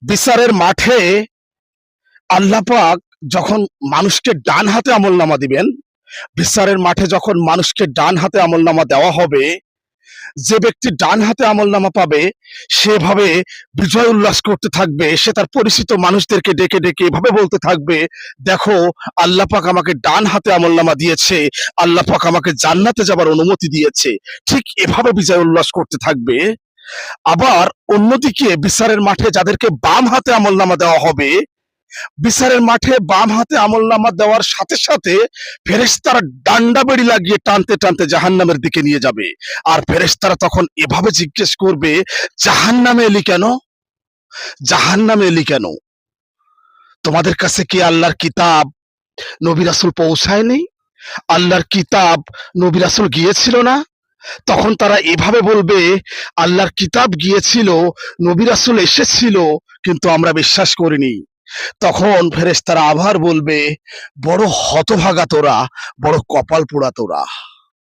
বিচারের মাঠে আল্লাহ পাক যখন মানুষকে ডান হাতে আমলনামা দিবেন, বিচারের মাঠে যখন মানুষকে ডান হাতে আমলনামা দেওয়া হবে, যে ব্যক্তি ডান হাতে আমলনামা পাবে সেভাবে বিজয় উল্লাস করতে থাকবে। সে তার পরিচিত মানুষদেরকে ডেকে ডেকে এভাবে বলতে থাকবে, দেখো আল্লাহ পাক আমাকে ডান হাতে আমলনামা দিয়েছে, আল্লাহ পাক আমাকে জান্নাতে যাবার অনুমতি দিয়েছে। ঠিক এভাবে বিজয় উল্লাস করতে থাকবে। আবার অন্যদিকে বিচারের মাঠে যাদেরকে বাম হাতে আমলনামা দেওয়া হবে, বিচারের মাঠে বাম হাতে আমলনামা দেওয়ার সাথে সাথে ফেরেশতারা ডান্ডা বেড়ি লাগিয়ে টানতে টানতে জাহান্নামের দিকে নিয়ে যাবে। আর ফেরেশতারা তখন এভাবে জিজ্ঞেস করবে, জাহান্নামে এলি কেন? জাহান্নামে এলি কেন? তোমাদের কাছে কি আল্লাহর কিতাব নবী রাসূল পৌঁছায়নি? আল্লাহর কিতাব নবী রাসূল গিয়েছিল না? তখন তারা এভাবে বলবে, আল্লাহর কিতাব গিয়েছিল, নবী রাসূল এসেছিল, কিন্তু আমরা বিশ্বাস করিনি। তখন ফেরেশতারা আবার বলবে, বড় হতভাগা তোরা, বড় কপাল পোড়া তোরা।